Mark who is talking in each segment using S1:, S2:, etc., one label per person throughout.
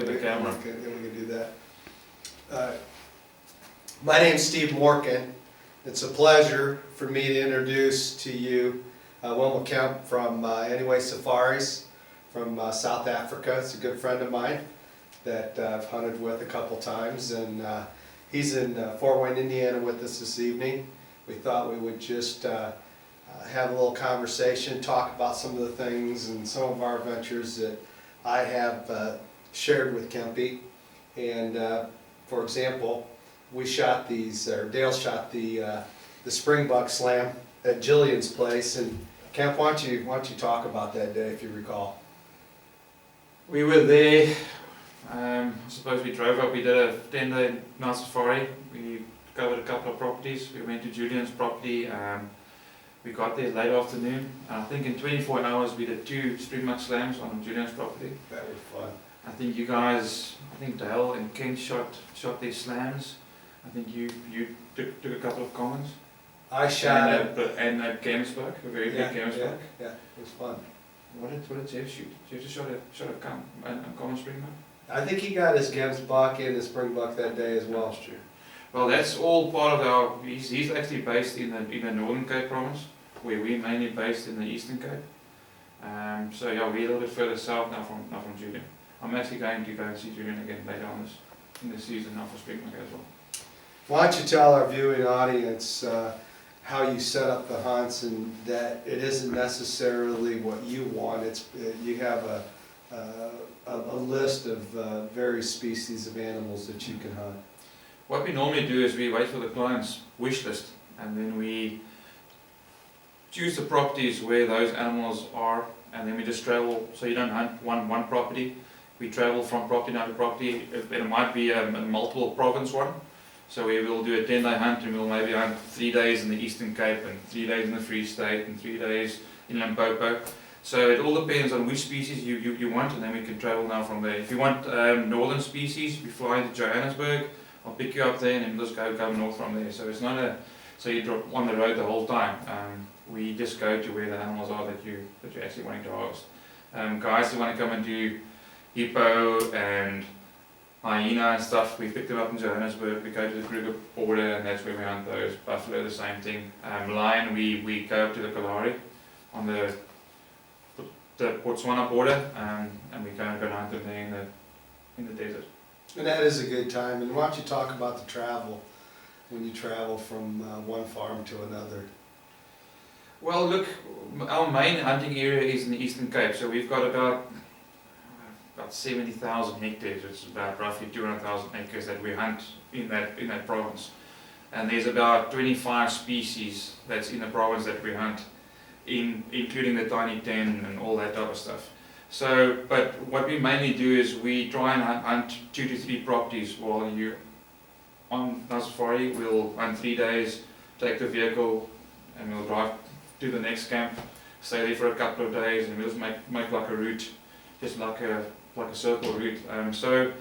S1: at the camera.
S2: Then we can do that. My name's Steve Morken. It's a pleasure for me to introduce to you Wolma Kemp from Anyway Safaris from South Africa. It's a good friend of mine that I've hunted with a couple times, and he's in Fort Wayne, Indiana with us this evening. We thought we would just have a little conversation, talk about some of the things and some of our adventures that I have shared with Kempy. And for example, we shot these, or Dale shot the springbuck slam at Jillian's place. And Kemp, why don't you talk about that day, if you recall?
S1: We were there. I suppose we drove up. We did a 10-day night safari. We covered a couple of properties. We went to Julian's property. We got there late afternoon. I think in 24 hours we did 2 springbuck slams on Julian's property.
S2: That was fun.
S1: I think you guys, Dale and Ken shot their slams. I think you took a couple of commons.
S2: I shot
S1: and a Gamesbuck, a very big Gamesbuck.
S2: Yeah, it was fun.
S1: What did Jeff shoot? Jeff just shot a common springbuck?
S2: I think he got his Gamesbuck and his springbuck that day as well.
S1: That's true. Well, that's all part of our. He's actually based in the Northern Cape province, where we're mainly based in the Eastern Cape. So yeah, we're a little bit further south now from Julian. I'm actually going to go and see Julian again later on in the season now for springbuck as well.
S2: Why don't you tell our viewing audience how you set up the hunts, and that it isn't necessarily what you want. It's you have a list of various species of animals that you can hunt.
S1: What we normally do is we wait for the client's wish list, and then we choose the properties where those animals are, and then we just travel. So you don't hunt one property. We travel from property to property. It might be a multiple province one. So we will do a 10-day hunt, and we'll maybe hunt 3 days in the Eastern Cape, and 3 days in the Free State, and 3 days in Limpopo. So it all depends on which species you want, and then we can travel now from there. If you want northern species, we fly into Johannesburg. I'll pick you up there, and then we'll just go north from there. So it's not so you're on the road the whole time. We just go to where the animals are that you're actually wanting to harvest. Guys who want to come and do hippo and hyena and stuff, we pick them up in Johannesburg. We go to the Kruger border, and that's where we hunt those. Buffalo, the same thing. Lion, we go up to the Kalahari on the Botswana border, and we go and hunt them there in the desert.
S2: And that is a good time. And why don't you talk about the travel, when you travel from one farm to another?
S1: Well, look, our main hunting area is in the Eastern Cape, so we've got about 70,000 hectares, which is about roughly 200,000 acres that we hunt in that province. And there's about 25 species that's in the province that we hunt, including the tiny 10 and all that type of stuff. So, but what we mainly do is we try and hunt 2 to 3 properties while you're on safari. We'll hunt 3 days, take the vehicle, and we'll drive to the next camp, stay there for a couple of days, and we'll just make like a route, just like a circle route. So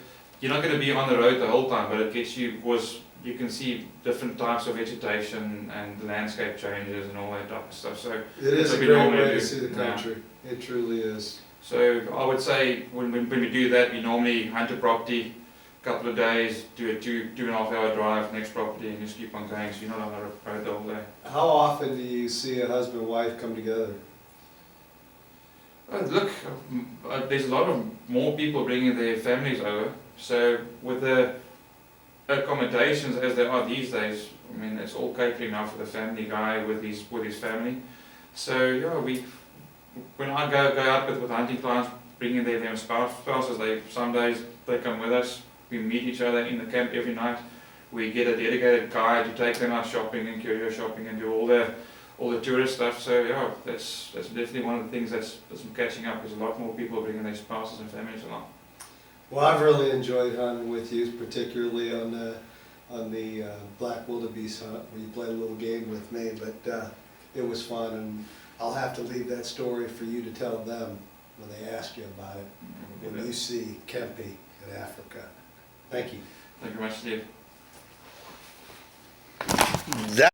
S1: you're not going to be on the road the whole time, but it gets you, because you can see different types of vegetation and the landscape changes and all that type of stuff. So
S2: it is a great way to see the country. Yeah. It truly is.
S1: So I would say when we do that, we normally hunt a property, a couple of days, do a 2.5 hour drive, next property, and just keep on going, so you're not on the road the whole day.
S2: How often do you see a husband and wife come together?
S1: Look, there's a lot of more people bringing their families over. So with the accommodations as they are these days, I mean, it's all catering now for the family guy with his family. So yeah, when I go out with hunting clients, bringing their spouses, some days they come with us. We meet each other in the camp every night. We get a dedicated guy to take them out shopping and curio shopping and do all the tourist stuff. So yeah, that's definitely one of the things that's catching up. There's a lot more people bringing their spouses and families along. Well,
S2: I've really enjoyed hunting with you, particularly on the black wildebeest hunt, where you played a little game with me. But it was fun, and I'll have to leave that story for you to tell them when they ask you about it, when you see Kempy in Africa. Thank you.
S1: Thank you very much, Steve.
S2: That